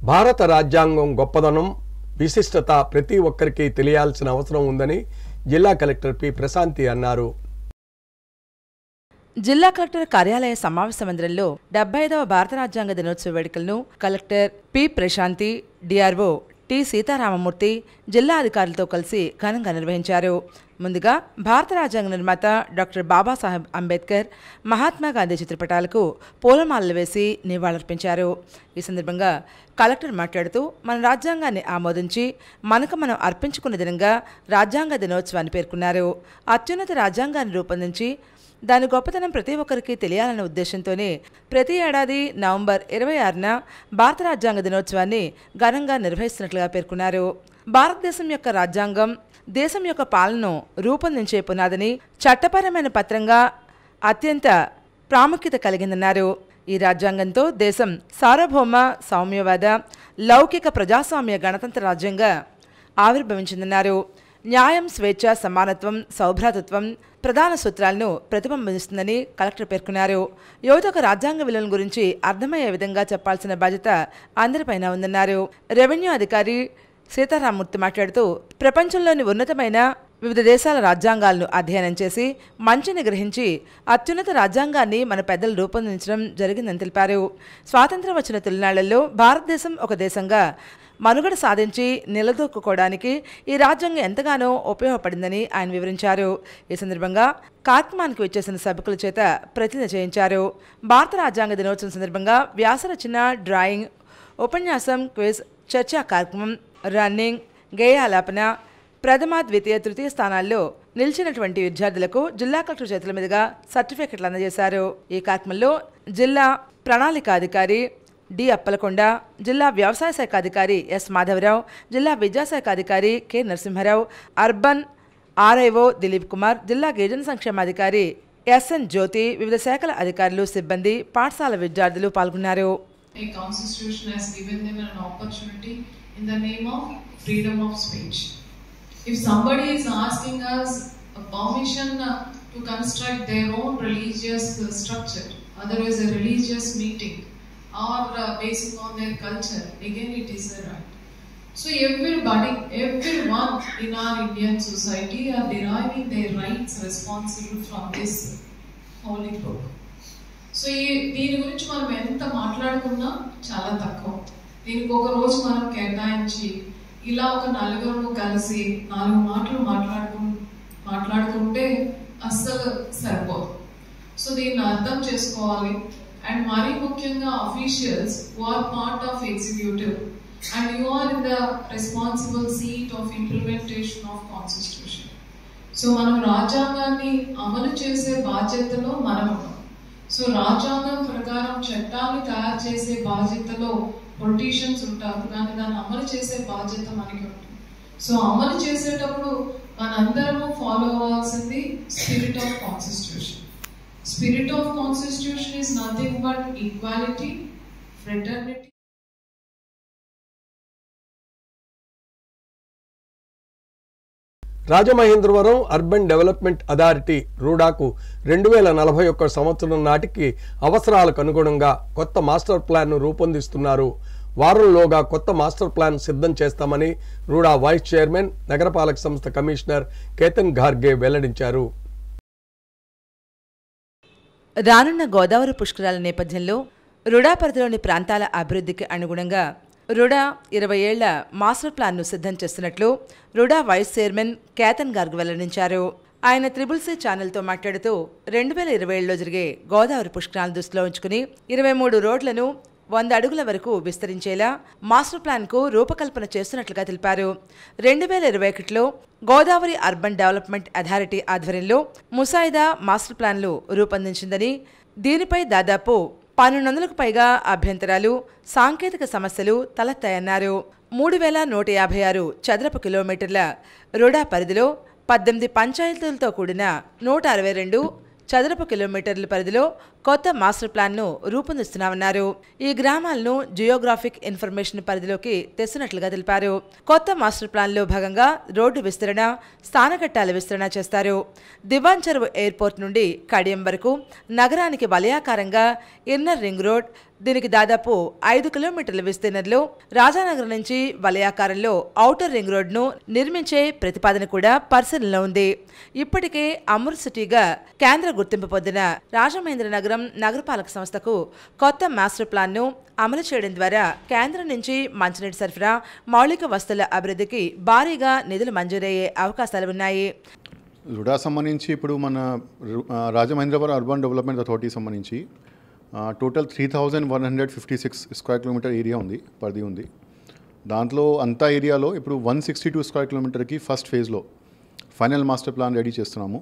భారత రాజ్యాంగం గొప్పదనం విశిష్టత ప్రతి ఒక్కరికి తెలియాల్సిన అవసరం ఉందని జిల్లా కలెక్టర్ పి ప్రశాంతి అన్నారు. జిల్లా కలెక్టర్ కార్యాలయ సమావేశ మందిరంలో 75వ భారత రాజ్యాంగ దినోత్సవ వేడుకలను collector P Prashanti, DRO T Sitaramamurthy జిల్లా అధికారులతో కలిసి ఘనంగా నిర్వహించారు. ముందుగా భారత రాజ్యాంగ నిర్మాత డాక్టర్ బాబాసాహెబ్ అంబేద్కర్, మహాత్మా గాంధీ చిత్రపటాలకు పూలమాలలు వేసి నివాళులర్పించారు. ఈ సందర్భంగా కలెక్టర్ మాట్లాడుతూ మన రాజ్యాంగాన్ని ఆమోదించి మనకు మనం అర్పించుకున్న దినంగా రాజ్యాంగ దినోత్సవాన్ని పేర్కొన్నారు. అత్యున్నత రాజ్యాంగాన్ని రూపొందించి దాని గొప్పతనం ప్రతి ఒక్కరికి తెలియాలనే ఉద్దేశంతోనే ప్రతి ఏడాది నవంబర్ 26న భారత రాజ్యాంగ దినోత్సవాన్ని ఘనంగా నిర్వహిస్తున్నట్లుగా పేర్కొన్నారు. భారతదేశం యొక్క రాజ్యాంగం దేశం యొక్క పాలనను రూపొందించే పునాదిని, చట్టపరమైన పత్రంగా అత్యంత ప్రాముఖ్యత కలిగిందన్నారు. ఈ రాజ్యాంగంతో దేశం సార్వభౌమ, సౌమ్యవాద, లౌకిక ప్రజాస్వామ్య గణతంత్ర రాజ్యంగా ఆవిర్భవించిందన్నారు. న్యాయం, స్వేచ్ఛ, సమానత్వం, సౌభ్రాతృత్వం ప్రధాన సూత్రాలను ప్రతిబింబిస్తుందని కలెక్టర్ పేర్కొన్నారు. యువతకు రాజ్యాంగ విలువల గురించి అర్థమయ్యే విధంగా చెప్పాల్సిన బాధ్యత అందరిపైన ఉందన్నారు. రెవెన్యూ అధికారి సీతారామమూర్తి మాట్లాడుతూ ప్రపంచంలోని ఉన్నతమైన వివిధ దేశాల రాజ్యాంగాలను అధ్యయనం చేసి మంచిని గ్రహించి అత్యున్నత రాజ్యాంగాన్ని మన పెద్దలు రూపొందించడం జరిగిందని తెలిపారు. స్వాతంత్ర్యం వచ్చిన తొలినాళ్లలో భారతదేశం ఒక దేశంగా మనుగడ సాధించి నిలదొక్కుకోవడానికి ఈ రాజ్యాంగం ఎంతగానో ఉపయోగపడిందని ఆయన వివరించారు. ఈ సందర్భంగా కార్యక్రమానికి వచ్చేసిన సభ్యుల చేత ప్రతిజ్ఞ చేయించారు. భారత రాజ్యాంగ దినోత్సవం సందర్భంగా వ్యాసరచన, డ్రాయింగ్, ఉపన్యాసం, క్విజ్, చర్చా కార్యక్రమం, రన్నింగ్, గేయాలాపన, ప్రథమ, ద్వితీయ, తృతీయ స్థానాల్లో నిలిచినటువంటి విద్యార్థులకు జిల్లా కలెక్టర్ చేతుల మీదుగా సర్టిఫికెట్లు అందజేశారు. ఈ కార్యక్రమంలో జిల్లా ప్రణాళికాధికారి డి అప్పలకొండ, జిల్లా వ్యవసాయ శాఖ అధికారి ఎస్ మాధవరావు, జిల్లా విద్యాశాఖ అధికారి K Narasimharao, urban RIO Dileep Kumar, జిల్లా గిరిజన సంక్షేమాధికారి ఎస్ఎన్ జ్యోతి, వివిధ శాఖల అధికారులు, సిబ్బంది, పాఠశాల విద్యార్థులు పాల్గొన్నారు. If somebody is asking us a permission to construct their own religious structure, otherwise a religious meeting, or basing on their culture, again it is a right. So everybody, everyone in our Indian society are deriving their rights responsible from this holy book. So దీని గురించి మనం ఎంత మాట్లాడుకున్నా చాలా తక్కువ. దీనికి ఒక రోజు మనం కేటాయించి ఇలా ఒక నలుగురు కలిసి 4 మాటలు మాట్లాడుకుంటే అస్సలు సరిపోదు. సో దీన్ని అర్థం చేసుకోవాలి. అండ్ మరీ ముఖ్యంగా officials who are part of executive and you are in the responsible seat of implementation of constitution. So మనం రాజ్యాంగాన్ని అమలు చేసే బాధ్యతలో మనం ఉన్నాం. సో రాజ్యాంగం ప్రకారం చట్టాన్ని తయారు చేసే బాధ్యతలో పొలిటీషియన్స్ ఉంటారు, కానీ దాన్ని అమలు చేసే బాధ్యత మనకి ఉంటుంది. సో అమలు చేసేటప్పుడు మనందరము ఫాలో అవ్వాల్సింది spirit of constitution. Spirit of Constitution is nothing but equality, fraternity. Rajamahendravaram urban development authority రూడాకు 2041 సంవత్సరం నాటికి అవసరాలకు అనుగుణంగా కొత్త మాస్టర్ ప్లాన్ను రూపొందిస్తున్నారు. వారంలోగా కొత్త మాస్టర్ ప్లాన్ సిద్ధం చేస్తామని రూడా వైస్ చైర్మన్, నగరపాలక సంస్థ కమిషనర్ కేతన్ గార్గే వెల్లడించారు. రానున్న గోదావరి పుష్కరాల నేపథ్యంలో రుడా పరిధిలోని ప్రాంతాల అభివృద్ధికి అనుగుణంగా రుడా 20 ఏళ్ల మాస్టర్ ప్లాన్ను సిద్ధం చేస్తున్నట్లు RUDA vice chairman Ketan Garg వెల్లడించారు. ఆయన త్రిబుల్-సి ఛానల్తో మాట్లాడుతూ 2027లో జరిగే గోదావరి పుష్కరాలను దృష్టిలో ఉంచుకుని 23 రోడ్లను 100 అడుగుల వరకు విస్తరించేలా మాస్టర్ ప్లాన్కు రూపకల్పన చేస్తున్నట్లుగా తెలిపారు. 2021లో గోదావరి అర్బన్ డెవలప్మెంట్ అథారిటీ ఆధ్వర్యంలో ముసాయిదా మాస్టర్ ప్లాన్లు రూపొందించిందని, దీనిపై దాదాపు 1200కు పైగా అభ్యంతరాలు, సాంకేతిక సమస్యలు తలెత్తాయన్నారు. 3156 చదరపు కిలోమీటర్ల రుడా పరిధిలో 18 పంచాయతీలతో కూడిన 162 చదరపు కిలోమీటర్ల పరిధిలో కొత్త మాస్టర్ ప్లాన్ను రూపొందిస్తున్నామన్నారు. ఈ గ్రామాలను జియోగ్రాఫిక్ ఇన్ఫర్మేషన్ పరిధిలోకి తెస్తున్నట్లుగా తెలిపారు. కొత్త మాస్టర్ ప్లాన్లో భాగంగా రోడ్డు విస్తరణ, స్థానఘట్టాల విస్తరణ చేస్తారు. దివాన్ చెరువు ఎయిర్పోర్ట్ నుండి కడియం వరకు నగరానికి వలయాకారంగా ఇన్నర్ రింగ్ రోడ్, దీనికి దాదాపు 5 కిలోమీటర్ల విస్తీర్ణంలో రాజానగర్ నుంచి వలయాకారంలో ఔటర్ రింగ్ రోడ్ను నిర్మించే ప్రతిపాదన కూడా పరిశీలనలో ఉంది. ఇప్పటికే అమృత్ సిటీగా కేంద్ర గుర్తింపు పొందిన రాజమహేంద్ర నగరం నగరపాలక సంస్థకు కొత్త మాస్టర్ ప్లాన్ను అమలు చేయడం ద్వారా కేంద్రం నుంచి మంచినీటి సరఫరా, మౌలిక వసతుల అభివృద్ధికి భారీగా నిధులు మంజూరయ్యే అవకాశాలు ఉన్నాయి. రుడా సంబంధించి ఇప్పుడు మన రాజమహేంద్రవరం అర్బన్ డెవలప్మెంట్ అథారిటీ సంబంధించి టోటల్ 3156 స్క్వేర్ కిలోమీటర్ ఏరియా ఉంది, పరిధి ఉంది. దాంట్లో అంతా ఏరియాలో ఇప్పుడు 162 స్క్వేర్ కిలోమీటర్కి ఫస్ట్ ఫేజ్లో ఫైనల్ మాస్టర్ ప్లాన్ రెడీ చేస్తున్నాము.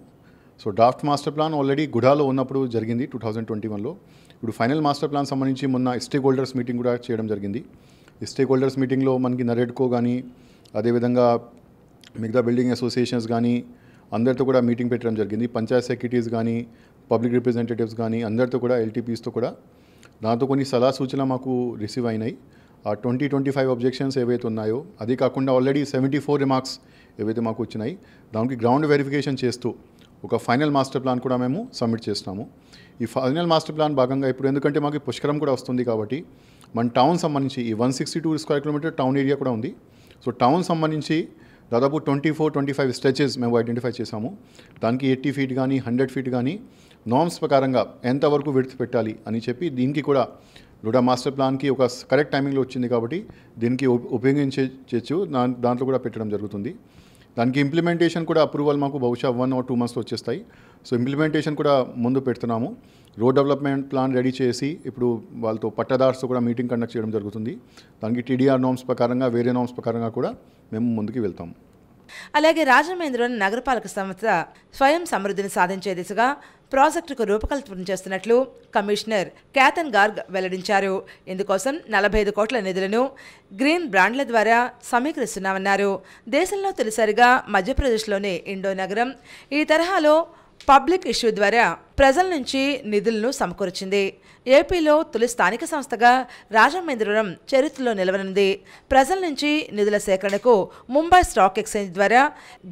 So draft master plan already గుడాలో ఉన్నప్పుడు జరిగింది 2021లో. ఇప్పుడు ఫైనల్ మాస్టర్ ప్లాన్ సంబంధించి మొన్న స్టేక్ హోల్డర్స్ మీటింగ్ కూడా చేయడం జరిగింది. ఈ స్టేక్ హోల్డర్స్ మీటింగ్లో మనకి నరేడ్కో కానీ, అదేవిధంగా మిగతా బిల్డింగ్ అసోసియేషన్స్ కానీ అందరితో కూడా మీటింగ్ పెట్టడం జరిగింది. పంచాయత్ సెక్రటరీస్ కానీ, పబ్లిక్ రిప్రజెంటేటివ్స్ కానీ అందరితో కూడా, ఎల్టీపీస్తో కూడా. దాంతో కొన్ని సలహా సూచనలు మాకు రిసీవ్ అయినాయి. ఆ 20-25 అబ్జెక్షన్స్ ఏవైతే ఉన్నాయో, అది కాకుండా ఆల్రెడీ 74 రిమార్క్స్ ఏవైతే మాకు వచ్చినాయి, దానికి గ్రౌండ్ వెరిఫికేషన్ చేస్తూ ఒక ఫైనల్ మాస్టర్ ప్లాన్ కూడా మేము సబ్మిట్ చేస్తున్నాము. ఈ ఫైనల్ మాస్టర్ ప్లాన్ భాగంగా ఇప్పుడు ఎందుకంటే మాకు పుష్కరం కూడా వస్తుంది కాబట్టి మన టౌన్ సంబంధించి ఈ 162 స్క్వేర్ కిలోమీటర్ టౌన్ ఏరియా కూడా ఉంది. సో టౌన్ సంబంధించి దాదాపు 24-25 స్ట్రెచెస్ మేము ఐడెంటిఫై చేసాము. దానికి 80 ఫీట్ కానీ 100 ఫీట్ కానీ నార్మ్స్ ప్రకారంగా ఎంతవరకు విడ్త్ పెట్టాలి అని చెప్పి దీనికి కూడా రుడా మాస్టర్ ప్లాన్కి ఒక కరెక్ట్ టైమింగ్లో వచ్చింది కాబట్టి దీనికి ఉపయోగించవచ్చు, దాంట్లో కూడా పెట్టడం జరుగుతుంది. దానికి ఇంప్లిమెంటేషన్ కూడా అప్రూవల్ మాకు బహుశా 1 or 2 monthsలో వచ్చేస్తాయి. సో ఇంప్లిమెంటేషన్ కూడా ముందు పెడుతున్నాము. రోడ్ డెవలప్మెంట్ ప్లాన్ రెడీ చేసి ఇప్పుడు వాళ్ళతో పట్టదార్స్తో కూడా మీటింగ్ కండక్ట్ చేయడం జరుగుతుంది. దానికి టీడీఆర్ నార్మ్స్ ప్రకారంగా, వేరే నార్మ్స్ ప్రకారంగా కూడా మేము ముందుకు వెళ్తాము. అలాగే రాజమహేంద్రవరం నగరపాలక సంస్థ స్వయం సమృద్ధిని సాధించే దిశగా ప్రాజెక్టుకు రూపకల్పన చేస్తున్నట్లు కమిషనర్ క్యాథన్ గార్గ్ వెల్లడించారు. ఇందుకోసం 45 కోట్ల నిధులను గ్రీన్ బ్రాండ్ల ద్వారా సమీకరిస్తున్నామన్నారు. దేశంలో తొలిసారిగా మధ్యప్రదేశ్లోని ఇండో నగరం ఈ తరహాలో పబ్లిక్ ఇష్యూ ద్వారా ప్రజల నుంచి నిధులను సమకూర్చింది. ఏపీలో తొలి స్థానిక సంస్థగా రాజమహేంద్రవరం చరిత్రలో నిలవనుంది. ప్రజల నుంచి నిధుల సేకరణకు ముంబై స్టాక్ ఎక్స్చేంజ్ ద్వారా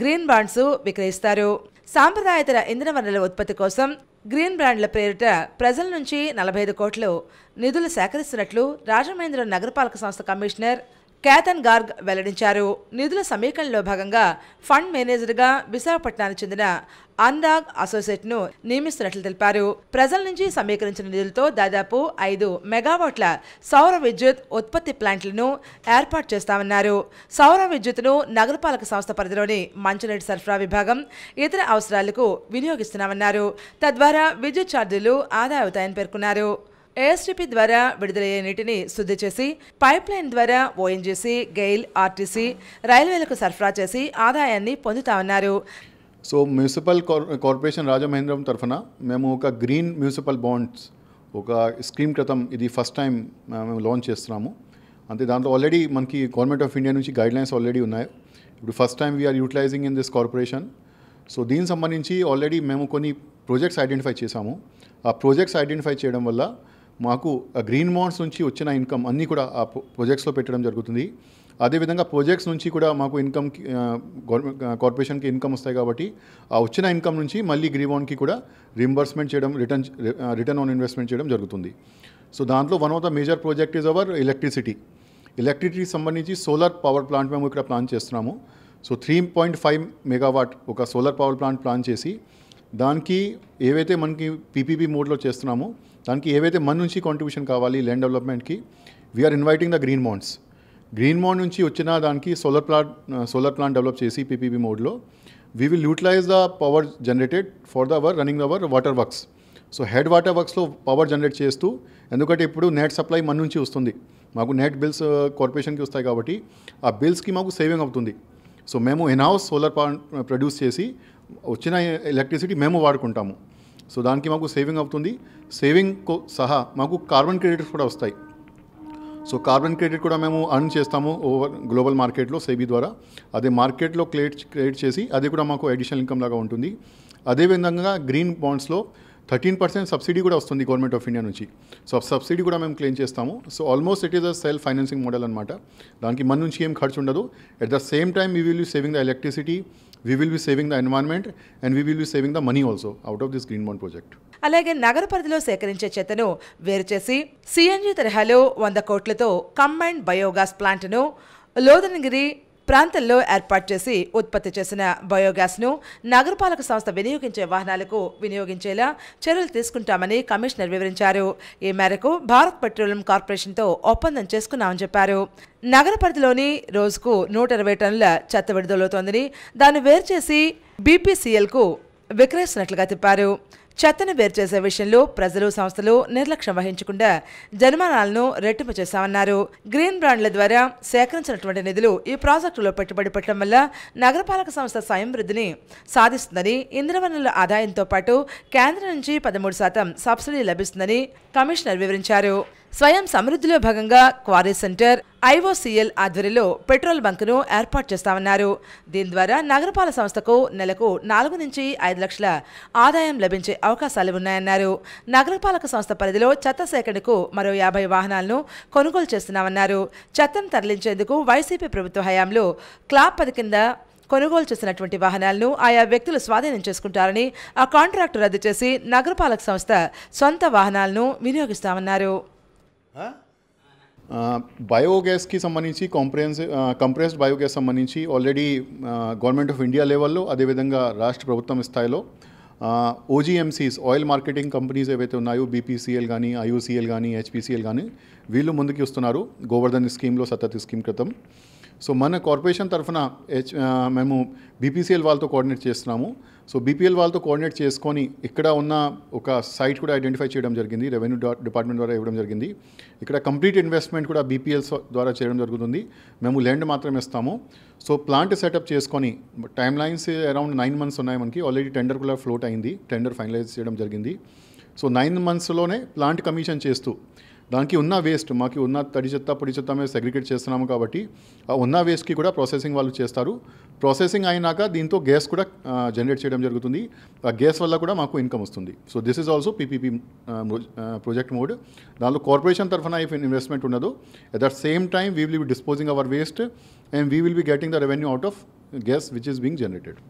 గ్రీన్ బాండ్స్ విక్రయిస్తారు. సాంప్రదాయేతర ఇంధన వనరుల ఉత్పత్తి కోసం గ్రీన్ బ్రాండ్ల పేరిట ప్రజల నుంచి 45 కోట్లు నిధులు సేకరిస్తున్నట్లు రాజమహేంద్రవరం నగరపాలక సంస్థ కమిషనర్ క్యాథన్ గార్గ్ వెల్లడించారు. నిధుల సమీకరణలో భాగంగా ఫండ్ మేనేజర్గా విశాఖపట్నానికి చెందిన అనురాగ్ అసోసియేట్ను నియమిస్తున్నట్లు తెలిపారు. ప్రజల నుంచి సమీకరించిన నిధులతో దాదాపు 5 మెగావాట్ల సౌర విద్యుత్ ఉత్పత్తి ప్లాంట్లను ఏర్పాటు చేస్తామన్నారు. సౌర విద్యుత్తును నగరపాలక సంస్థ పరిధిలోని మంచినీటి సరఫరా విభాగం ఇతర అవసరాలకు వినియోగిస్తున్నామన్నారు. తద్వారా విద్యుత్ ఛార్జీలు ఆదా అవుతాయని పేర్కొన్నారు. ఏఎస్టీపీ ద్వారా విడుదలయ్యే నీటిని శుద్ధి చేసి పైప్ లైన్ ద్వారా ఓఎన్జీసీ, గెయిల్, ఆర్టీసీ, రైల్వేలకు సరఫరా చేసి ఆదాయాన్ని పొందుతామన్నారు. సో మున్సిపల్ కార్పొరేషన్ రాజమహేంద్రవరం తరఫున మేము ఒక గ్రీన్ మున్సిపల్ బాండ్స్ ఒక స్కీమ్ క్రితం ఇది ఫస్ట్ టైం మేము లాంచ్ చేస్తున్నాము. అంతే దాంట్లో ఆల్రెడీ మనకి గవర్నమెంట్ ఆఫ్ ఇండియా నుంచి గైడ్లైన్స్ ఆల్రెడీ ఉన్నాయి. ఇప్పుడు first time we are utilising in this corporation. So దీనికి సంబంధించి ఆల్రెడీ మేము కొన్ని ప్రాజెక్ట్స్ ఐడెంటిఫై చేసాము. ఆ ప్రాజెక్ట్స్ ఐడెంటిఫై చేయడం వల్ల మాకు గ్రీన్ బాండ్స్ నుంచి వచ్చిన ఇన్కమ్ అన్నీ కూడా ఆ ప్రాజెక్ట్స్లో పెట్టడం జరుగుతుంది. అదేవిధంగా ప్రాజెక్ట్స్ నుంచి కూడా మాకు ఇన్కమ్కి కార్పొరేషన్కి ఇన్కమ్ వస్తాయి కాబట్టి ఆ వచ్చిన ఇన్కమ్ నుంచి మళ్ళీ గ్రీన్ బాండ్కి కూడా రీంబర్స్మెంట్ చేయడం, రిటర్న్ ఆన్ ఇన్వెస్ట్మెంట్ చేయడం జరుగుతుంది. సో దాంట్లో one of the major project is our electricity సంబంధించి సోలార్ పవర్ ప్లాంట్ మేము ఇక్కడ ప్లాన్ చేస్తున్నాము. సో 3.5 మెగావాట్ ఒక సోలార్ పవర్ ప్లాంట్ ప్లాన్ చేసి దానికి ఏవైతే మనకి పీపీపీ మోడ్లో చేస్తున్నామో దానికి ఏవైతే మన నుంచి కాంట్రిబ్యూషన్ కావాలి ల్యాండ్ డెవలప్మెంట్కి, we're inviting the green bond నుంచి వచ్చిన దానికి సోలార్ ప్లాంట్ డెవలప్ చేసి పీపీపీ మోడ్లో we will utilize the power generated for the running our water works. So head water వర్క్స్లో పవర్ జనరేట్ చేస్తూ, ఎందుకంటే ఇప్పుడు నెట్ సప్లై మన నుంచి వస్తుంది, మాకు నెట్ బిల్స్ కార్పొరేషన్కి వస్తాయి కాబట్టి ఆ బిల్స్కి మాకు సేవింగ్ అవుతుంది. సో మేము ఇన్హౌస్ సోలార్ ప్లాంట్ ప్రొడ్యూస్ చేసి వచ్చిన ఎలక్ట్రిసిటీ మేము వాడుకుంటాము. సో దానికి మాకు సేవింగ్ అవుతుంది. సేవింగ్తో సహా మాకు కార్బన్ క్రెడిట్స్ కూడా వస్తాయి. సో కార్బన్ క్రెడిట్ కూడా మేము అర్న్ చేస్తాము ఓవర్ గ్లోబల్ మార్కెట్లో సెబీ ద్వారా. అదే మార్కెట్లో క్రియేట్ చేసి అది కూడా మాకు అడిషనల్ ఇన్కమ్ లాగా ఉంటుంది. అదేవిధంగా గ్రీన్ బాండ్స్లో 13% సబ్సిడీ కూడా వస్తుంది గవర్నమెంట్ ఆఫ్ ఇండియా నుంచి. సో సబ్సిడీ కూడా మేము క్లెయిమ్ చేస్తాము. So almost it is a self financing model అనమాట. దానికి మన నుంచి ఏం ఖర్చు ఉండదు. At the same time we will B saving the electricity, we will be saving the environment, and we will be saving the money also out of this green bond project. అలాగే నగర పరిధిలో సేకరించే చెత్తను వేరు చేసి సిఎన్జి తరహాలో 100 కోట్లతో combined biogas ప్లాంట్ను లోదనగిరి ప్రాంతంలో ఏర్పాటు చేసి ఉత్పత్తి చేసిన బయోగ్యాస్ను నగరపాలక సంస్థ వినియోగించే వాహనాలకు వినియోగించేలా చర్యలు తీసుకుంటామని కమిషనర్ వివరించారు. ఈ మేరకు భారత్ పెట్రోలియం కార్పొరేషన్తో ఒప్పందం చేసుకున్నామని చెప్పారు. నగర పరిధిలోని రోజుకు 120 టన్నుల చెత్త విడుదలవుతోందని దాన్ని వేరు చేసి బీపీసీఎల్కు విక్రయిస్తున్నట్లుగా చెప్పారు. చెత్తను వేరు చేసే విషయంలో ప్రజలు, సంస్థలు నిర్లక్ష్యం వహించకుండా జరిమానాలను రెట్టింపు చేశామన్నారు. గ్రీన్ బ్రాండ్ల ద్వారా సేకరించినటువంటి నిధులు ఈ ప్రాజెక్టులో పెట్టుబడి పెట్టడం వల్ల నగరపాలక సంస్థ స్వయం వృద్ధిని సాధిస్తుందని, ఇంధన వనరుల ఆదాయంతో పాటు కేంద్రం నుంచి 13% సబ్సిడీ లభిస్తుందని కమిషనర్ వివరించారు. స్వయం సమృద్ధిలో భాగంగా క్వారీ సెంటర్, ఐఓసీఎల్ ఆధ్వర్యంలో పెట్రోల్ బంకును ఏర్పాటు చేస్తామన్నారు. దీని ద్వారా నగరపాలక సంస్థకు నెలకు 4 నుంచి 5 లక్షల ఆదాయం లభించే అవకాశాలు ఉన్నాయన్నారు. నగరపాలక సంస్థ పరిధిలో చెత్త సేకరణకు మరో 50 వాహనాలను కొనుగోలు చేస్తున్నామన్నారు. చెత్తను తరలించేందుకు వైసీపీ ప్రభుత్వ హయాంలో క్లాప్ 10 కింద కొనుగోలు చేసినటువంటి వాహనాలను ఆయా వ్యక్తులు స్వాధీనం చేసుకుంటారని, ఆ కాంట్రాక్టు రద్దు చేసి నగరపాలక సంస్థ సొంత వాహనాలను వినియోగిస్తామన్నారు. బయోగ్యాస్కి సంబంధించి కంప్రెస్డ్ బయోగ్యాస్ సంబంధించి ఆల్రెడీ గవర్నమెంట్ ఆఫ్ ఇండియా లెవెల్లో, అదేవిధంగా రాష్ట్ర ప్రభుత్వం స్థాయిలో ఓజీఎంసీస్, ఆయిల్ మార్కెటింగ్ కంపెనీస్ ఏవైతే ఉన్నాయో, బీపీసీఎల్ కానీ, ఐఓసీఎల్ కానీ, హెచ్పీసీఎల్ కానీ, వీళ్ళు ముందుకు వస్తున్నారు గోవర్ధన్ స్కీమ్లో, సతత్ స్కీమ్ క్రితం. సో మన కార్పొరేషన్ తరఫున మేము బీపీసీఎల్ వాళ్ళతో కోఆర్డినేట్ చేస్తున్నాము. సో బీపీఎల్ వాళ్ళతో కోఆర్డినేట్ చేసుకొని ఇక్కడ ఉన్న ఒక సైట్ కూడా ఐడెంటిఫై చేయడం జరిగింది, రెవెన్యూ డిపార్ట్మెంట్ ద్వారా ఇవ్వడం జరిగింది. ఇక్కడ కంప్లీట్ ఇన్వెస్ట్మెంట్ కూడా బీపీఎల్స్ ద్వారా చేయడం జరుగుతుంది. మేము ల్యాండ్ మాత్రమే ఇస్తాము. సో ప్లాంట్ సెటప్ చేసుకొని టైమ్ లైన్స్ అరౌండ్ 9 months ఉన్నాయి మనకి. ఆల్రెడీ టెండర్ కూడా ఫ్లోట్ అయింది, టెండర్ ఫైనలైజ్ చేయడం జరిగింది. సో 9 monthsలోనే ప్లాంట్ కమిషన్ చేస్తూ దానికి ఉన్న వేస్ట్, మాకు ఉన్న తడి చెత్త, పొడి చెత్త మేము సెగ్రిగేట్ చేస్తున్నాము కాబట్టి ఆ ఉన్న వేస్ట్కి కూడా ప్రాసెసింగ్ వాళ్ళు చేస్తారు. ప్రాసెసింగ్ అయినాక దీంతో గ్యాస్ కూడా జనరేట్ చేయడం జరుగుతుంది. ఆ గ్యాస్ వల్ల కూడా మాకు ఇన్కమ్ వస్తుంది. So this is also PPP project mode. దాంట్లో కార్పొరేషన్ తరఫున ఇన్వెస్ట్మెంట్ ఉండదు. At the same time we will be disposing our waste and we will be getting the revenue out of gas which is being generated.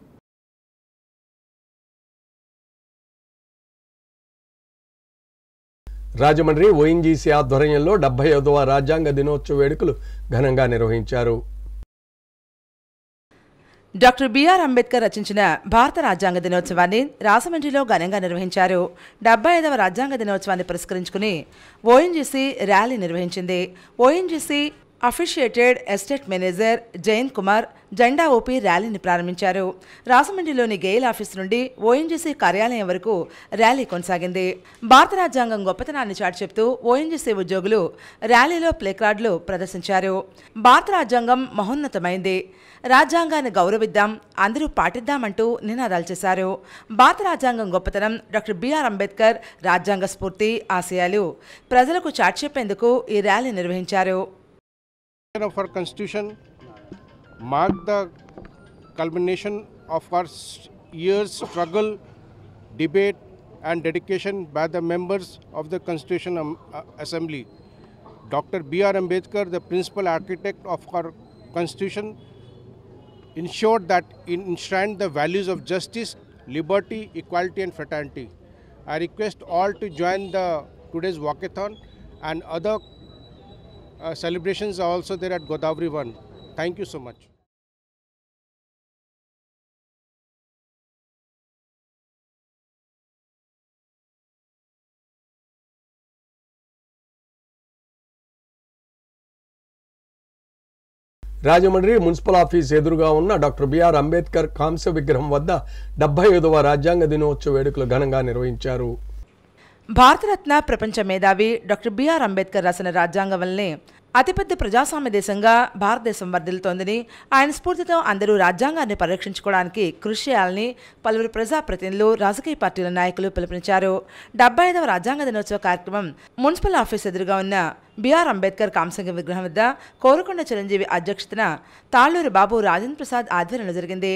Rajahmundry ONGC ఆధ్వర్యంలో 75వ రాజ్యాంగ దినోత్సవ వేడుకలు ఘనంగా నిర్వహించారు. డాక్టర్ బిఆర్ అంబేద్కర్ రచించిన భారత రాజ్యాంగ దినోత్సవాన్ని రాజమండ్రిలో ఘనంగా నిర్వహించారు. 75వ రాజ్యాంగ దినోత్సవాన్ని పురస్కరించుకుని ఓఎన్జీసీ ర్యాలీ నిర్వహించింది. ONGC officiated estate manager Jayant Kumar జెండా ఊపి ర్యాలీని ప్రారంభించారు. రాజమండ్రిలోని గెయిల్ ఆఫీస్ నుండి ఓఎన్జీసీ కార్యాలయం వరకు ర్యాలీ కొనసాగింది. భారత రాజ్యాంగం గొప్పతనాన్ని చాటి చెప్తూ ఓఎన్జీసీ ఉద్యోగులు ర్యాలీలో ప్లేకార్డులు ప్రదర్శించారు. భారత రాజ్యాంగం మహోన్నతమైంది, రాజ్యాంగాన్ని గౌరవిద్దాం, అందరూ పాటిద్దామంటూ నినాదాలు చేశారు. భారత రాజ్యాంగం గొప్పతనం, డాక్టర్ బిఆర్ అంబేద్కర్ రాజ్యాంగ స్ఫూర్తి, ఆశయాలు ప్రజలకు చాటి చెప్పేందుకు ఈ ర్యాలీ నిర్వహించారు. Of our constitution mark the culmination of our years struggle, debate and dedication by the members of the Constitution Assembly. Dr. B.R. Ambedkar, the principal architect of our constitution, ensured that it enshrined the values of justice, liberty, equality and fraternity. I request all to join today's walkathon and other celebrations are also there at Godavari 1. Thank you so much. Rajahmundry municipal office ఎదురుగా ఉన్న doctor BR Ambedkar కాంస్య విగ్రహం వద్ద 75వ రాజ్యాంగ దినోత్సవ వేడుకలు ఘనంగా నిర్వహించారు. భారతరత్న ప్రపంచ మేధావి డాక్టర్ బిఆర్ అంబేద్కర్ రాసిన రాజ్యాంగం వల్లనే అతిపెద్ద ప్రజాస్వామ్య దేశంగా భారతదేశం వర్ధిల్తోందని, ఆయన స్ఫూర్తితో అందరూ రాజ్యాంగాన్ని పరిరక్షించుకోవడానికి కృషి చేయాలని పలువురు ప్రజాప్రతినిధులు, రాజకీయ పార్టీల నాయకులు పిలుపునిచ్చారు. 75వ రాజ్యాంగ దినోత్సవ కార్యక్రమం మున్సిపల్ ఆఫీస్ ఎదురుగా ఉన్న బిఆర్ అంబేద్కర్ కాంస్య విగ్రహం వద్ద కోరుకొండ చిరంజీవి అధ్యక్షతన తాళ్లూరు బాబు రాజేంద్ర ప్రసాద్ ఆధ్వర్యంలో జరిగింది.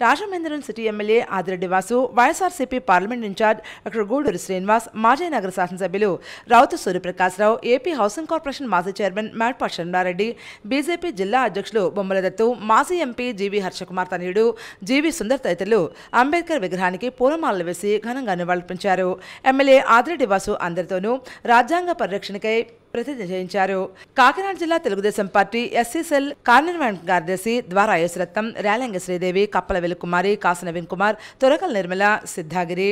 Rajamahendravaram city MLA Adireddy Vasu, YSRCP parliament incharge doctor Guduru Srinivas, మాజీ నగర శాసనసభ్యులు Routhu Suryaprakashrao, AP housing corporation మాజీ చైర్మన్ మేడ్పాటి షణ్మారెడ్డి, బీజేపీ జిల్లా అధ్యక్షులు బొమ్మల దత్తు, మాజీ ఎంపీ జీవీ హర్షకుమార్ తనయుడు జీవీ సుందర్ తదితరులు అంబేద్కర్ విగ్రహానికి పూలమాలలు వేసి ఘనంగా నివాళులర్పించారు. ఎమ్మెల్యే ఆదిరెడ్డి వాసు అందరితోనూ రాజ్యాంగ పరిరక్షణకై ప్రతిజ్ఞ చేయించారు. కాకినాడ జిల్లా తెలుగుదేశం పార్టీ ఎస్సీ సెల్ కార్యనిర్వహణ కార్యదర్శి ద్వారా యేసురత్నం, రేలంగ శ్రీదేవి, కప్పల వెలుకుమారి, కాసు నవీన్ కుమార్, తురకల నిర్మల, సిద్ధాగిరి,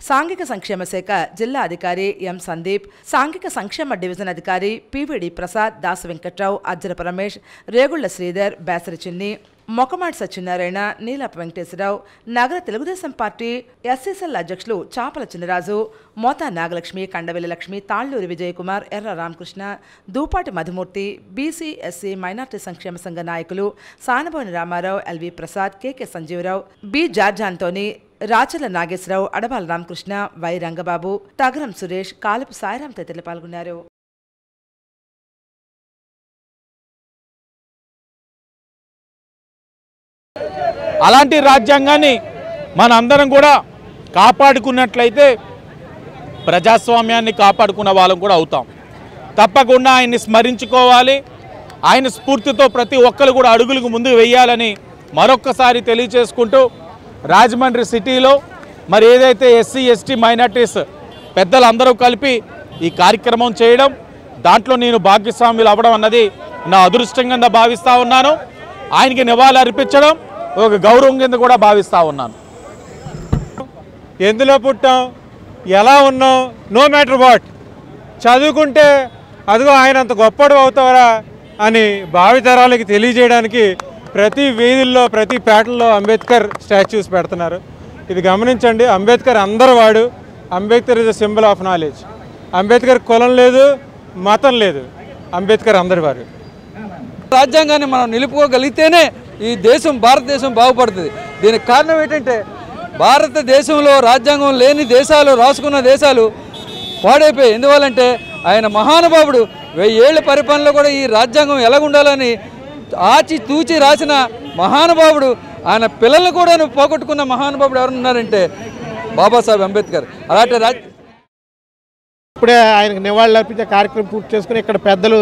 సాంఘిక సంక్షేమ శాఖ జిల్లా అధికారి ఎం సందీప్, సాంఘిక సంక్షేమ డివిజన్ అధికారి పివిడి ప్రసాద్, దాసు వెంకట్రావు, అజ్జరపు రమేష్, రేగుళ్ల శ్రీధర్, బేసరి చిన్ని, మొక్కమాటి సత్యనారాయణ, నీలపు వెంకటేశ్వరరావు, నగర తెలుగుదేశం పార్టీ ఎస్సీసెల్ అధ్యక్షులు చాపల చిన్నరాజు, మోతా Nagalakshmi, Kandavelli Lakshmi, Talluri Vijayakumar, Erra Ramakrishna, Dupati Madhumurthy, BC SC minority సంక్షేమ సంఘ నాయకులు Sanaboni Ramarao, LV Prasad, KK Sanjeevarao, B George Antony, Rachala Nageswararao, Adabala Ramakrishna, Y Rangababu, Tagaram Suresh, Kalapu Sairam తదితరులు పాల్గొన్నారు. అలాంటి రాజ్యాంగాన్ని మనందరం కూడా కాపాడుకున్నట్లయితే ప్రజాస్వామ్యాన్ని కాపాడుకున్న వాళ్ళం కూడా అవుతాం. తప్పకుండా ఆయన్ని స్మరించుకోవాలి. ఆయన స్ఫూర్తితో ప్రతి ఒక్కరు కూడా అడుగులకు ముందు వేయాలని మరొక్కసారి తెలియజేసుకుంటూ, రాజమండ్రి సిటీలో మరి ఏదైతే ఎస్సీ ఎస్టీ మైనార్టీస్ పెద్దలందరూ కలిపి ఈ కార్యక్రమం చేయడం, దాంట్లో నేను భాగ్యస్వాములు అవ్వడం అన్నది నా అదృష్టంగా భావిస్తూ ఉన్నాను. ఆయనకి నివాళులు అర్పించడం ఒక గౌరవం కింద కూడా భావిస్తూ ఉన్నాను. ఎందులో పుట్టాం, ఎలా ఉన్నాం, నో మ్యాటర్ వాట్, చదువుకుంటే అదిగో ఆయన అంత గొప్పడు అవుతారా అని భావితరాలకి తెలియజేయడానికి ప్రతి వీధుల్లో ప్రతి పేటల్లో అంబేద్కర్ స్టాచ్యూస్ పెడుతున్నారు. ఇది గమనించండి. అంబేద్కర్ అందరు వాడు. Ambedkar is a symbol of knowledge. Ambedkar కులం లేదు, మతం లేదు, అంబేద్కర్ అందరి వారు. రాజ్యాంగాన్ని మనం నిలుపుకోగలిగితేనే ఈ దేశం, భారతదేశం బాగుపడుతుంది. దీనికి కారణం ఏంటంటే భారతదేశంలో రాజ్యాంగం లేని దేశాలు, రాసుకున్న దేశాలు పాడైపోయాయి. ఎందువల్లంటే ఆయన మహానుభావుడు 1000 ఏళ్ల పరిపాలనలో కూడా ఈ రాజ్యాంగం ఎలాగుండాలని ఆచి తూచి రాసిన మహానుభావుడు. ఆయన పిల్లల్ని కూడా పోగొట్టుకున్న మహానుభావుడు ఎవరున్నారంటే బాబాసాహెబ్ అంబేద్కర్. అలాంటి ఇప్పుడే ఆయనకు నివాళులు అర్పించే కార్యక్రమం పూర్తి చేసుకుని ఇక్కడ పెద్దలు,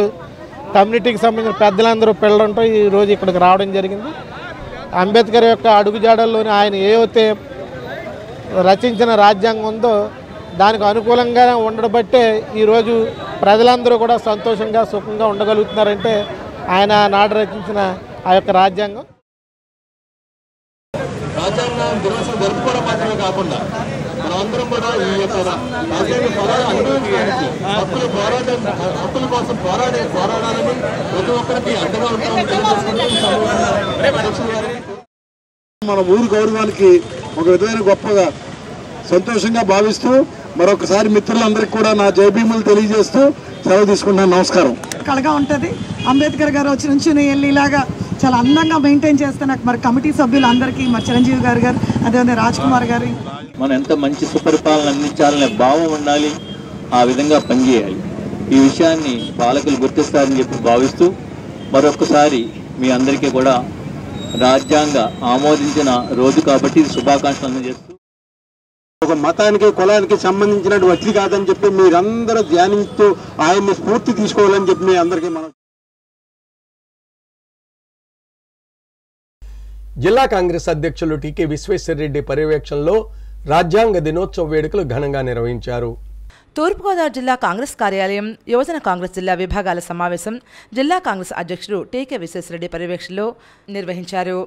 కమ్యూనిటీకి సంబంధించిన పెద్దలందరూ పిల్లలంటూ ఈరోజు ఇక్కడికి రావడం జరిగింది. అంబేద్కర్ యొక్క అడుగుజాడల్లోని ఆయన ఏవైతే రచించిన రాజ్యాంగం ఉందో దానికి అనుకూలంగా ఉండడం బట్టే ఈరోజు ప్రజలందరూ కూడా సంతోషంగా సుఖంగా ఉండగలుగుతున్నారంటే ఆయన నాడు రచించిన ఆ యొక్క రాజ్యాంగం. రాజ్యాంగం దినోత్సవం జరుపుకోవడం మాత్రమే కాకుండా మనందరం కూడా ఈ యొక్క రాజ్యాంగ పోరాటం అనుభవించడానికి, హక్కుల కోసం పోరాడాలని ప్రతి ఒక్కరికి అండగా మన ఊరు గౌరవానికి ఒక విధమైన గొప్పగా సంతోషంగా భావిస్తూ మరొకసారి మిత్రులందరికీ కూడా నా జైభీములు తెలియజేస్తూ సెలవు తీసుకుంటున్నాను. నమస్కారం. కళగా ఉంటుంది. అంబేద్కర్ గారు వచ్చి నుంచి వెళ్ళి ఇలాగా చాలా అందంగా మెయింటైన్ చేస్తున్న మరి కమిటీ సభ్యులందరికీ, మరి చిరంజీవి గారు అదేవిధంగా రాజ్ కుమార్ గారు, మనం ఎంత మంచి సుపరిపాలన అందించాలనే భావం ఉండాలి, ఆ విధంగా పనిచేయాలి. ఈ విషయాన్ని పాలకులు గుర్తిస్తారని చెప్పి భావిస్తూ మరొకసారి మీ అందరికీ కూడా రాజ్యాంగ ఆమోదించిన రోజు కాబట్టి శుభాకాంక్షలు అందజేస్తూ, ఒక మతానికి కులానికి సంబంధించిన వ్యక్తి కాదని చెప్పి మీరందరూ ధ్యానిస్తూ ఆయన్ని స్ఫూర్తి తీసుకోవాలని చెప్పి మీ అందరికీ మనం. జిల్లా కాంగ్రెస్ అధ్యక్షులు టీకే విశ్వేశ్వరరెడ్డి పర్యవేక్షణలో రాజ్యాంగ దినోత్సవ వేడుకలు ఘనంగా నిర్వహించారు. తూర్పుగోదావరి జిల్లా కాంగ్రెస్ కార్యాలయం యువజన కాంగ్రెస్ జిల్లా విభాగాల సమావేశం జిల్లా కాంగ్రెస్ అధ్యక్షుడు టీకే విశ్వేశ్వరరెడ్డి పర్యవేక్షణలో నిర్వహించారు.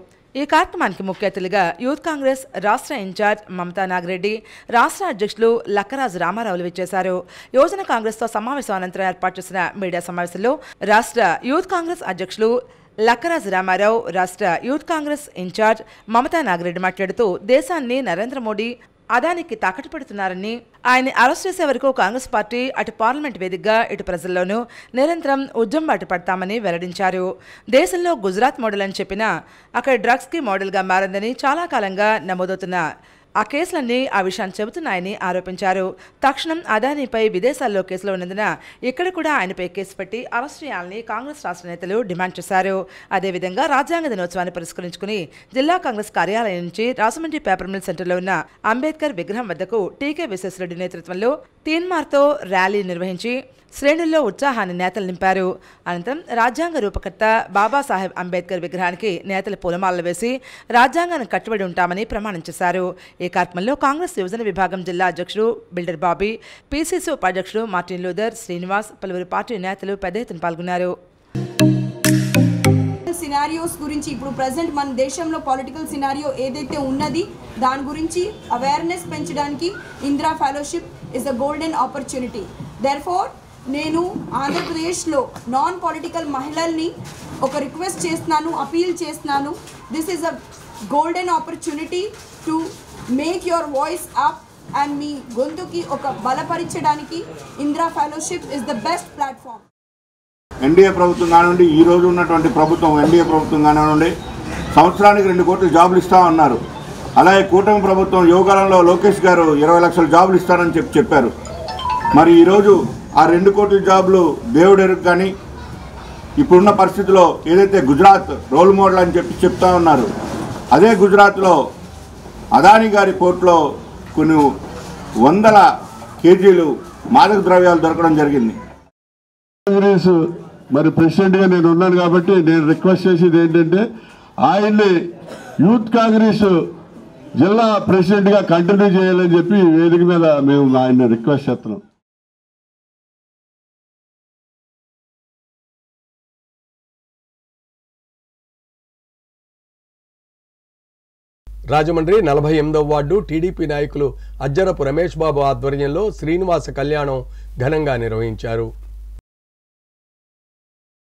ఈ కార్యక్రమానికి ముఖ్య అతిథులుగా యూత్ కాంగ్రెస్ రాష్ట్ర ఇన్ఛార్జ్ మమతా నాగిరెడ్డి, రాష్ట్ర అధ్యక్షులు లక్కరాజు రామారావులు విచ్చేశారు. యువజన కాంగ్రెస్తో సమావేశం అనంతరం ఏర్పాటు చేసిన మీడియా సమావేశంలో రాష్ట్ర యూత్ కాంగ్రెస్ అధ్యక్షులు లక్కరాజు రామారావు, రాష్ట్ర యూత్ కాంగ్రెస్ ఇన్ఛార్జ్ మమతా నాగిరెడ్డి మాట్లాడుతూ దేశాన్ని నరేంద్ర మోడీ అదానికి తాకట్టు పెడుతున్నారని, ఆయన్ని అరెస్ట్ చేసే వరకు కాంగ్రెస్ పార్టీ అటు పార్లమెంట్ వేదికగా ఇటు ప్రజల్లోనూ నిరంతరం ఉద్యమం బాట పడతామని వెల్లడించారు. దేశంలో గుజరాత్ మోడల్ అని చెప్పినా అక్కడ డ్రగ్స్కి మోడల్గా మారిందని, చాలా కాలంగా నమోదవుతున్న ఆ కేసులన్నీ ఆ విషయాన్ని చెబుతున్నాయని ఆరోపించారు. తక్షణం అదానీపై విదేశాల్లో కేసులు ఉన్నందున ఇక్కడ కూడా ఆయనపై కేసు పెట్టి అరెస్ట్ చేయాలని కాంగ్రెస్ రాష్ట్ర నేతలు డిమాండ్ చేశారు. అదేవిధంగా రాజ్యాంగ దినోత్సవాన్ని పురస్కరించుకుని జిల్లా కాంగ్రెస్ కార్యాలయం నుంచి రాజమండ్రి పేపర్ మిల్ సెంటర్లో ఉన్న అంబేద్కర్ విగ్రహం వద్దకు టీకే విశ్వేశ్వరరెడ్డి నేతృత్వంలో తీన్మార్తో ర్యాలీ నిర్వహించి శ్రేణుల్లో ఉత్సాహాన్ని నేతలు నింపారు. అనంతరం రాజ్యాంగ రూపకర్త బాబాసాహెబ్ అంబేద్కర్ విగ్రహానికి నేతలు పూలమాలలు వేసి రాజ్యాంగానికి కట్టుబడి ఉంటామని ప్రమాణం చేశారు. ఈ కార్యక్రమంలో కాంగ్రెస్ యువజన విభాగం జిల్లా అధ్యక్షుడు బిల్డర్ బాబీ, పీసీసీ ఉపాధ్యక్షుడు మార్టిన్ లూథర్, శ్రీనివాస్, పలువురు పార్టీ నేతలు పెద్ద ఎత్తున పాల్గొన్నారు. సినారియోస్ గురించి ఇప్పుడు ప్రజెంట్ మన దేశంలో పొలిటికల్ సినారియో ఏదైతే ఉన్నది దాని గురించి అవేర్నెస్ పెంచడానికి Indira fellowship is a golden opportunity. Therefore నేను ఆంధ్రప్రదేశ్లో నాన్ పొలిటికల్ మహిళల్ని ఒక రిక్వెస్ట్ చేస్తున్నాను, అపీల్ చేస్తున్నాను. This is a golden opportunity to make your voice up and మీ గొంతుకి ఒక బలపరచడానికి Indira fellowship is the best platform. NDA ప్రభుత్వం కానివ్వండి, ఈ రోజు ఉన్నటువంటి ప్రభుత్వం ఎన్డీఏ ప్రభుత్వం కానివ్వండి, సంవత్సరానికి 2 కోట్ల జాబులు ఇస్తా ఉన్నారు. అలాగే కూటమి ప్రభుత్వం యువకాలంలో లోకేష్ గారు 20 లక్షల జాబులు ఇస్తారని చెప్పారు. మరి ఈరోజు ఆ 2 కోట్ల జాబులు దేవుడు ఎరుగు. కానీ ఇప్పుడున్న పరిస్థితిలో ఏదైతే గుజరాత్ రోల్ మోడల్ అని చెప్తా ఉన్నారు, అదే గుజరాత్లో అదానీ గారి పోర్టులో కొన్ని వందల కేజీలు మాదక ద్రవ్యాలు దొరకడం జరిగింది. కాంగ్రెస్ మరి ప్రెసిడెంట్గా నేను ఉన్నాను కాబట్టి నేను రిక్వెస్ట్ చేసేది ఏంటంటే ఆయన్ని యూత్ కాంగ్రెస్ జిల్లా ప్రెసిడెంట్గా కంటిన్యూ చేయాలని చెప్పి వేదిక మీద మేము ఆయన్ని రిక్వెస్ట్ చేస్తున్నాం. రాజమండ్రి 48వ వార్డు టీడీపీ నాయకులు అజ్జరపు రమేష్ బాబు ఆధ్వర్యంలో శ్రీనివాస కళ్యాణం ఘనంగా నిర్వహించారు.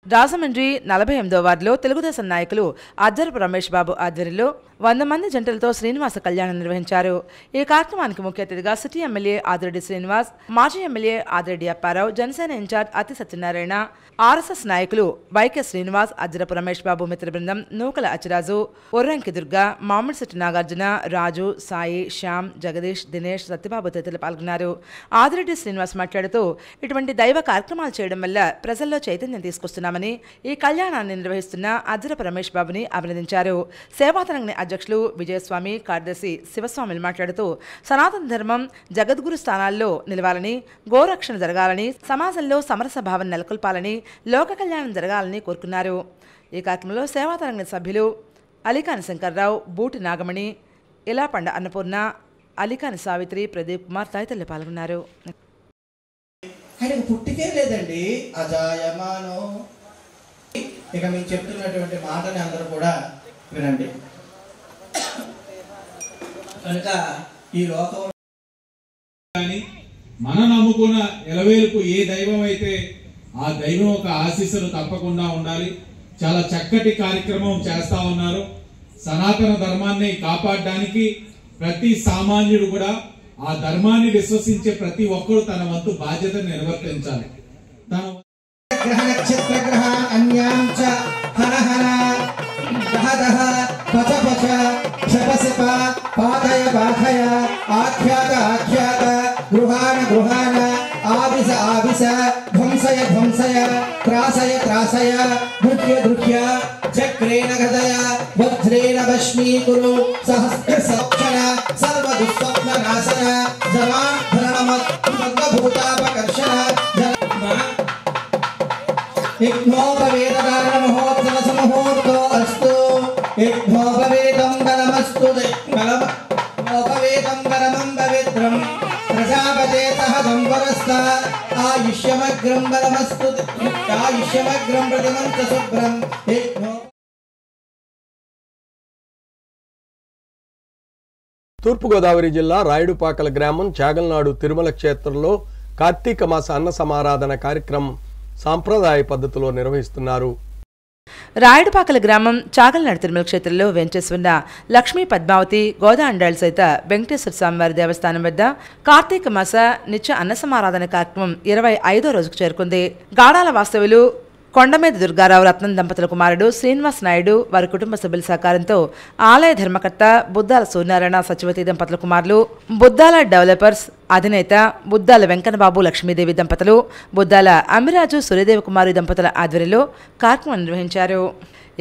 రాజమండ్రి 48వ వార్డులో తెలుగుదేశం నాయకులు అజ్జరపు రమేష్ బాబు ఆధ్వర్యంలో 100 మంది జంటలతో శ్రీనివాస కళ్యాణం నిర్వహించారు. ఈ కార్యక్రమానికి ముఖ్య అతిథిగా సిటీ ఎమ్మెల్యే ఆదిరెడ్డి శ్రీనివాస్, మాజీ ఎమ్మెల్యే ఆదిరెడ్డి అప్పారావు, జనసేన ఇన్ఛార్జ్ అతి సత్యనారాయణ, ఆర్ఎస్ఎస్ నాయకులు వైకే శ్రీనివాస్, అజ్జరపు రమేష్ బాబు మిత్ర బృందం, నూకల అచ్చిరాజు, ఒర్రంకి దుర్గా, మామిడిశెట్టి నాగార్జున, రాజు, సాయి, శ్యామ్, జగదీష్, దినేష్, సత్యబాబు తదితరులు పాల్గొన్నారు. ఆదిరెడ్డి శ్రీనివాస్ మాట్లాడుతూ ఇటువంటి దైవ కార్యక్రమాలు చేయడం వల్ల ప్రజల్లో చైతన్యం తీసుకొస్తున్నామని, ఈ కళ్యాణాన్ని నిర్వహిస్తున్న అజ్జరపు రమేష్ బాబుని అభినందించారు. సేవాతరంగ అధ్యక్షులు విజయస్వామి, కార్యదర్శి శివస్వామిలు మాట్లాడుతూ సనాతన ధర్మం జగద్గురు స్థానాల్లో నిలవాలని, గోరక్షణ జరగాలని, సమాజంలో సమరస భావం నెలకొల్పాలని, లోక కళ్యాణం జరగాలని కోరుకున్నారు. ఈ కార్యక్రమంలో సేవాతరంగ సభ్యులు అలీకాని శంకర్రావు, బూటి నాగమణి, ఇలాపండ అన్నపూర్ణ, అలీకాని సావిత్రి, ప్రదీప్ కుమార్ తదితరులు పాల్గొన్నారు. ఆయనకు పుట్టికే లేదండి, అజాయమానో. ఇక మేము చెప్తున్నటువంటి మాటని అందరూ కూడా వినండి. కనుక ఈ లోకం మన నమ్ముకున్న ఎలవేలుకు ఏ దైవం అయితే ఆ దైవం ఒక ఆశీస్సులు తప్పకుండా ఉండాలి. చాలా చక్కటి కార్యక్రమం చేస్తా ఉన్నారు. సనాతన ధర్మాన్ని కాపాడడానికి ప్రతి సామాన్యుడు కూడా ఆ ధర్మాన్ని విశ్వసించే ప్రతి ఒక్కరు తన వంతు బాధ్యతను నిర్వర్తించాలి. గ్రహ నక్షత్ర గ్రహ అన్యాంచ హర హర దహ పచ పచ శపశప పాదయ బాధయ ఆఖ్యాత ఆఖ్యాత గృహాన గృహాన ఆవిస ఆవిస ధ్వంసయ ధ్వంసయ త్రాసయ త్రాసయ దృహ్య దృహ్య చక్రేణ గదయ వజ్రేణ భస్మీకురు సహస్ర సక్షణ సర్వ దుస్వప్న నాశన జనార్దనమత్ సర్వభూతాపకర్షణ యజ్ఞోపవేదదాన మహోత్సవ సమహూర్తో అస్తు యజ్ఞోపవేదం బలమస్తు యజ్ఞోపవేదం బలమం పవిత్రం ప్రజాపతే సహదం వరస్తా ఆయుష్యమగ్రం బలమస్తు ఆయుష్యమగ్రం ప్రతిమంత శుభ్రం యజ్ఞో. తూర్పుగోదావరి జిల్లా రాయుడుపాకల గ్రామం చాగల్నాడు తిరుమల క్షేత్రంలో కార్తీక మాస అన్న సమారాధన కార్యక్రమం సాంప్రదాయ పద్ధతిలో నిర్వహిస్తున్నారు. రాయుడుపాకల గ్రామం చాగల్నాడు తిరుమల క్షేత్రంలో వెంచేస్తున్న లక్ష్మీ పద్మావతి, గోదాండాళ్ సహిత వెంకటేశ్వర స్వామివారి దేవస్థానం వద్ద కార్తీక మాస నిత్య అన్న సమారాధన కార్యక్రమం 25వ రోజుకు చేరుకుంది. గాడాల వాస్తవులు కొండమీద దుర్గారావు రత్నం దంపతుల కుమారుడు శ్రీనివాస్ నాయుడు వారి కుటుంబ సభ్యుల సహకారంతో ఆలయ ధర్మకర్త బుద్దాల సూర్యనారాయణ సచివతి దంపతుల కుమారులు, బుద్దాల డెవలపర్స్ అధినేత బుద్దాల వెంకన్నబాబు లక్ష్మీదేవి దంపతులు, బుద్దాల అమ్మిరాజు సూర్యదేవి కుమారి దంపతుల ఆధ్వర్యంలో కార్యక్రమం నిర్వహించారు.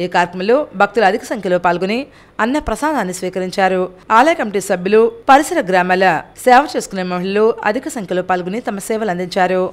ఈ కార్యక్రమంలో భక్తులు అధిక సంఖ్యలో పాల్గొని అన్న ప్రసాదాన్ని స్వీకరించారు. ఆలయ కమిటీ సభ్యులు, పరిసర గ్రామాల సేవ చేసుకునే మహిళలు అధిక సంఖ్యలో పాల్గొని తమ సేవలు అందించారు.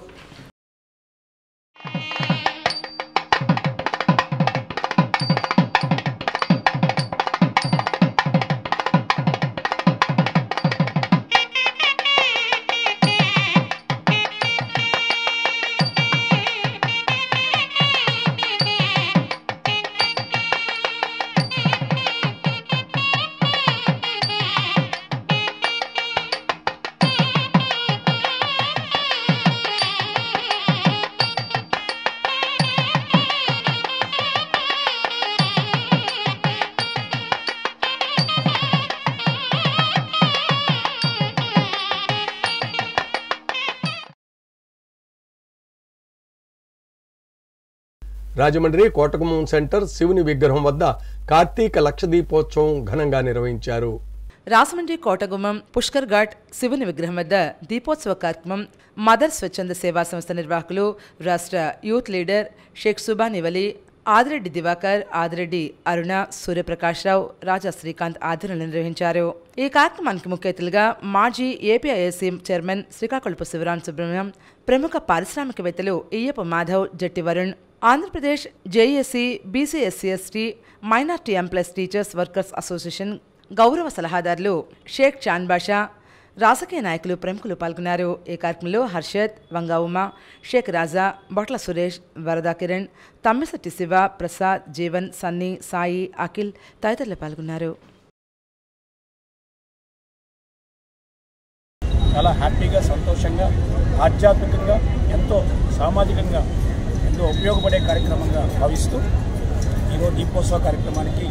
రాజమండ్రి కోటగుమ్మం సెంటర్ శివుని విగ్రహం వద్ద కార్తీక లక్షదీపోత్సవం ఘనంగా నిర్వహించారు. రాజమండ్రి కోటగుమ్మం పుష్కర్ ఘాట్ శివుని విగ్రహం వద్ద దీపోత్సవ కార్యక్రమం మదర్ స్వచ్ఛంద సేవా సంస్థ నిర్వాహకులు, రాష్ట్ర యూత్ లీడర్ షేక్ సుబానివలి, ఆదిరెడ్డి దివాకర్, ఆదిరెడ్డి అరుణ, సూర్యప్రకాశ్రావు, రాజా శ్రీకాంత్ ఆధ్వర్యంలో నిర్వహించారు. ఈ కార్యక్రమానికి ముఖ్య అతిథులుగా మాజీ ఏపీఐఎస్సీ చైర్మన్ శ్రీకాకుళపు శివరాం సుబ్రహ్మణ్యం, ప్రముఖ పారిశ్రామికవేత్తలు Iyyappa Madhav, Jatti Varun, Andhra Pradesh JAC BC SC ST minority employees teachers workers association గౌరవ సలహాదారులు షేక్ చాన్ బాషా, రాజకీయ నాయకులు, ప్రముఖులు పాల్గొన్నారు. ఈ కార్యక్రమంలో హర్షద్, వంగా ఉమా, షేక్ రాజా, బొట్ల సురేష్, వరదా కిరణ్, తమ్మిశెట్టి శివ, ప్రసాద్, జీవన్, సన్నీ, సాయి, అఖిల్ తదితరులు పాల్గొన్నారు. చాలా హ్యాపీగా, సంతోషంగా, ఆధ్యాత్మికంగా, ఎంతో సామాజికంగా ఎంతో ఉపయోగపడే కార్యక్రమంగా భావిస్తూ ఈరోజు దీపోత్సవ కార్యక్రమానికి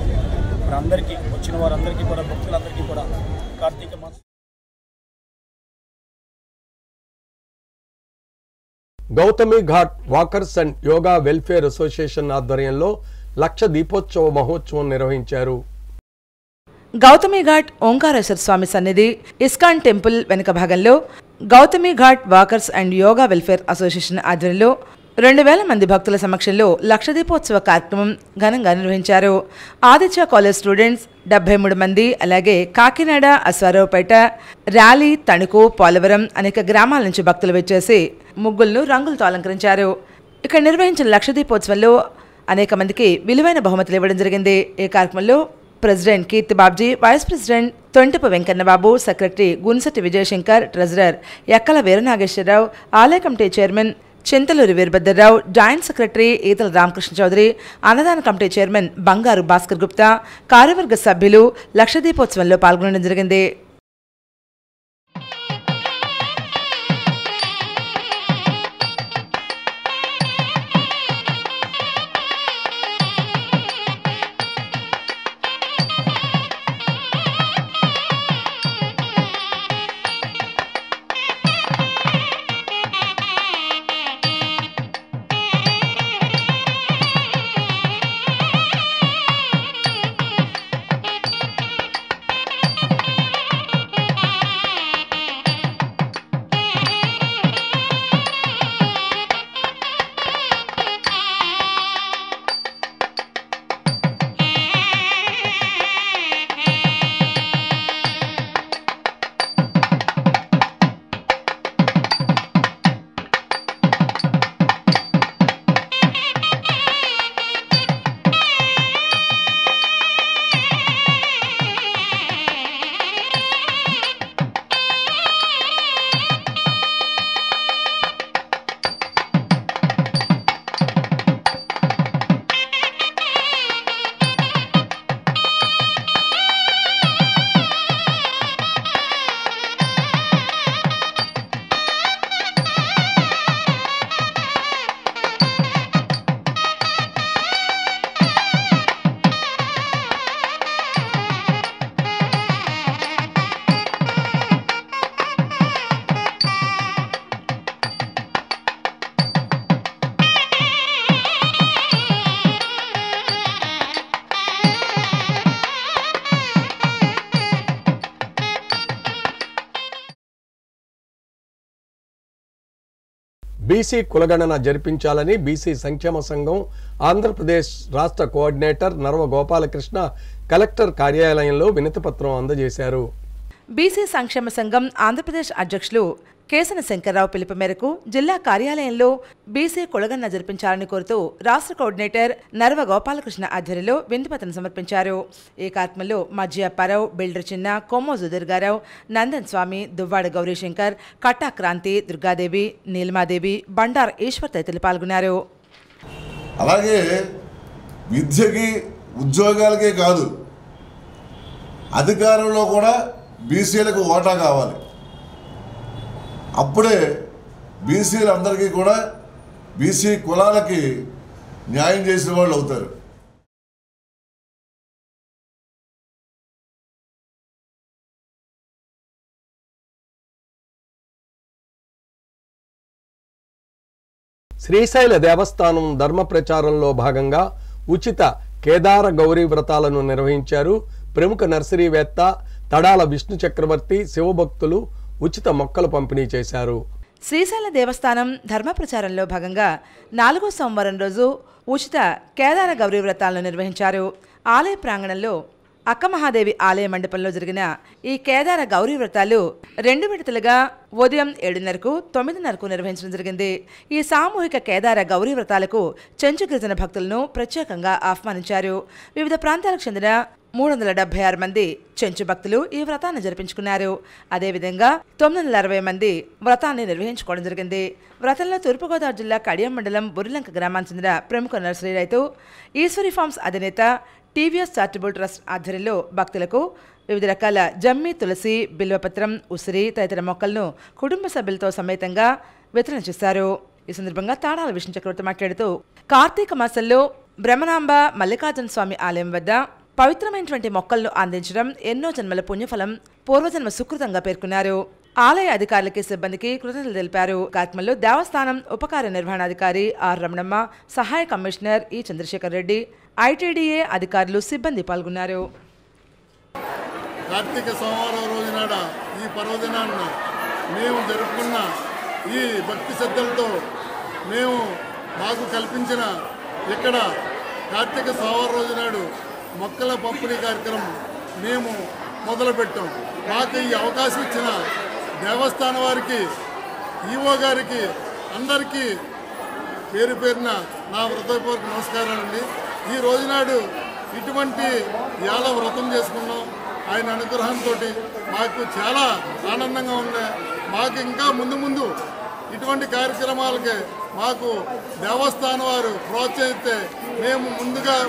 అందరికీ వచ్చిన వారందరికీ కూడా, భక్తులందరికీ కూడా కార్తీక మాసం Gautami ghat walkers and yoga welfare association ఆధ్వర్యంలో లక్ష దీపోత్సవ మహోత్సవం నిర్వహించారు. గౌతమి ఘాట్ ఓంకారేశ్వర స్వామి సన్నిధి ఇస్కాన్ టెంపుల్ వెనుక భాగంలో Gautami ghat walkers and yoga welfare association ఆధ్వర్యంలో 2000 మంది భక్తుల సమక్షంలో లక్ష దీపోత్సవ కార్యక్రమం ఘనంగా నిర్వహించారు. ఆదిత్య కాలేజ్ స్టూడెంట్స్ 73 మంది, అలాగే కాకినాడ, అశ్వారావుపేట, ర్యాలీ, తణుకు, పోలవరం అనేక గ్రామాల నుంచి భక్తులు వచ్చేసి ముగ్గులను రంగులతో అలంకరించారు. ఇక్కడ నిర్వహించిన లక్ష దీపోత్సవంలో అనేక మందికి విలువైన బహుమతులు ఇవ్వడం జరిగింది. ఈ కార్యక్రమంలో president Keerthi Babji, vice president Tontipa Venkannababu, secretary Gunsati Vijayashankar, treasurer Ekkala Veeranageswararao, ఆలయ committee chairman Chintaluri Veerabhadrarao, joint secretary Eethala Ramakrishna Chowdary, అన్నదాన కమిటీ చైర్మన్ బంగారు భాస్కర్ గుప్తా, కార్యవర్గ సభ్యులు లక్ష దీపోత్సవంలో పాల్గొనడం జరిగింది. బీసీ కులగణన జరిపించాలని బీసీ సంక్షేమ సంఘం ఆంధ్రప్రదేశ్ రాష్ట్ర కోఆర్డినేటర్ నర్వ గోపాలకృష్ణ కలెక్టర్ కార్యాలయంలో వినతిపత్రం అందజేశారు. బీసీ సంక్షేమ సంఘం ఆంధ్రప్రదేశ్ అధ్యక్షులు కేసన శంకర్రావు పిలుపు మేరకు జిల్లా కార్యాలయంలో బీసీ కులగణన జరిపించాలని కోరుతూ రాష్ట్ర కోఆర్డినేటర్ నర్వ గోపాలకృష్ణ ఆధ్వర్యంలో వినతిపత్రం సమర్పించారు. ఈ కార్యక్రమంలో మజ్జి అప్పారావు, బిల్డర్ చిన్న, కొమ్మోజు దుర్గారావు, నందన్ స్వామి, దువ్వాడ గౌరీశంకర్, కట్టా క్రాంతి, దుర్గాదేవి, నీలిమాదేవి, బండార్ ఈశ్వర్ తదితరులు పాల్గొన్నారు. అలాగే విద్యకి ఉద్యోగాలకే కాదు, అధికారంలో కూడా బీసీలకు ఓటా కావాలి. అప్పుడే బీసీలందరికీ కూడా బీసీ కులాలకి న్యాయం చేసిన వాళ్ళు అవుతారు. శ్రీశైల దేవస్థానం ధర్మ ప్రచారంలో భాగంగా ఉచిత కేదార గౌరీ వ్రతాలను నిర్వహించారు. ప్రముఖ నర్సరీవేత్త తడాల విష్ణు చక్రవర్తి శివభక్తులు ఉచిత మొక్కలు పంపిణీ చేశారు. శ్రీశైల దేవస్థానం ధర్మ ప్రచారంలో భాగంగా 4వ సోమవారం రోజు ఉచిత కేదార గౌరీ వ్రతాలను నిర్వహించారు. ఆలయ ప్రాంగణంలో అక్కమహాదేవి ఆలయ మండపంలో జరిగిన ఈ కేదార గౌరీ వ్రతాలు 2 విడతలుగా ఉదయం 7:30కు 9:30కు నిర్వహించడం జరిగింది. ఈ సామూహిక కేదార గౌరీ వ్రతాలకు చెంచు గిరిజన భక్తులను ప్రత్యేకంగా ఆహ్వానించారు. వివిధ ప్రాంతాలకు చెందిన 376 మంది చెంచు భక్తులు ఈ వ్రతాన్ని జరిపించుకున్నారు. అదేవిధంగా 960 మంది వ్రతాన్ని నిర్వహించుకోవడం జరిగింది. వ్రతంలో తూర్పుగోదావరి జిల్లా కడియం మండలం బుర్రిలంక గ్రామానికి చెందిన ప్రముఖ నర్సరీ రైతు ఈశ్వరి ఫార్మ్స్ అధినేత టీవీఎస్ చారిటబుల్ ట్రస్ట్ ఆధ్వర్యంలో భక్తులకు వివిధ రకాల జమ్మి, తులసి, బిల్వపత్రం, ఉసిరి తదితర మొక్కలను కుటుంబ సభ్యులతో సమేతంగా వితరణ చేశారు. ఈ సందర్భంగా తాడాల విష్ణు చక్రవర్తి మాట్లాడుతూ కార్తీక మాసంలో బ్రహ్మనాంబ మల్లికార్జున స్వామి ఆలయం వద్ద పవిత్రమైనటువంటి మొక్కలను అందించడం ఎన్నో జన్మల పుణ్యఫలం, పూర్వజన్మ సుకృతంగా పేర్కొన్నారు. ఆలయ అధికారులకి, సిబ్బందికి కృతజ్ఞతలు తెలిపారు. కార్యక్రమంలో దేవస్థానం ఉపకార్య నిర్వహణాధికారి ఆర్ రమణమ్మ, సహాయ కమిషనర్ ఈ చంద్రశేఖర్ రెడ్డి, ఐటీడీఏ అధికారులు, సిబ్బంది పాల్గొన్నారు. కార్తీక సోమవారం రోజునాడ ఈ పర్వదినాన్ని మేము జరుపుకున్న ఈ భక్తి శ్రద్ధలతో మేము మాకు కల్పించిన ఇక్కడ కార్తీక సోమవారం రోజునాడు మొక్కల పంపిణీ కార్యక్రమం మేము మొదలుపెట్టాం. మాకు ఈ అవకాశం ఇచ్చిన దేవస్థానం వారికి, ఈవో గారికి, అందరికీ పేరు పేరున నా హృదయపూర్వక నమస్కారాలండి. ఈ రోజునాడు ఇటువంటి ఎలా వ్రతం చేసుకున్నాం. ఆయన అనుగ్రహంతో మాకు చాలా ఆనందంగా ఉంది. మాకు ఇంకా ముందు ఇటువంటి కార్యక్రమాలకి మాకు దేవస్థానం వారు ప్రోత్సహిస్తే మేము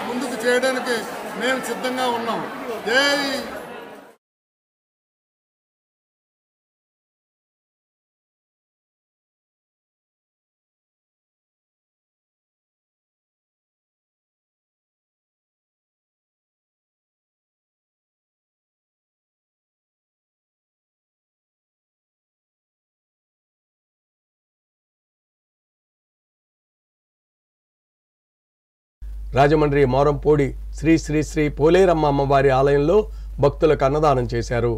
ముందుకు చేయడానికి మేము సిద్ధంగా ఉన్నాం. జై రాజమండ్రి మోరంపూడి శ్రీ శ్రీ శ్రీ పోలేరమ్మ అమ్మవారి ఆలయంలో భక్తులకు అన్నదానం చేశారు.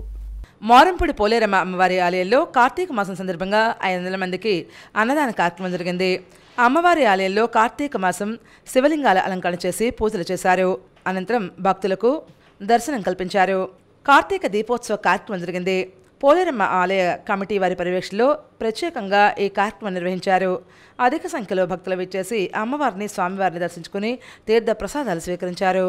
మోరంపూడి పోలేరమ్మ అమ్మవారి ఆలయంలో కార్తీక మాసం సందర్భంగా 500 మందికి అన్నదాన కార్యక్రమం జరిగింది. అమ్మవారి ఆలయంలో కార్తీక మాసం శివలింగాల అలంకరణ చేసి పూజలు చేశారు. అనంతరం భక్తులకు దర్శనం కల్పించారు. కార్తీక దీపోత్సవ కార్యక్రమం జరిగింది. పోలేరమ్మ ఆలయ కమిటీ వారి పర్యవేక్షణలో ప్రత్యేకంగా ఈ కార్యక్రమం నిర్వహించారు. అధిక సంఖ్యలో భక్తులు విచ్చేసి అమ్మవారిని, స్వామివారిని దర్శించుకుని తీర్థ ప్రసాదాలు స్వీకరించారు.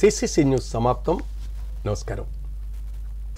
సిసిసి న్యూస్ సమాప్తం. నమస్కారం.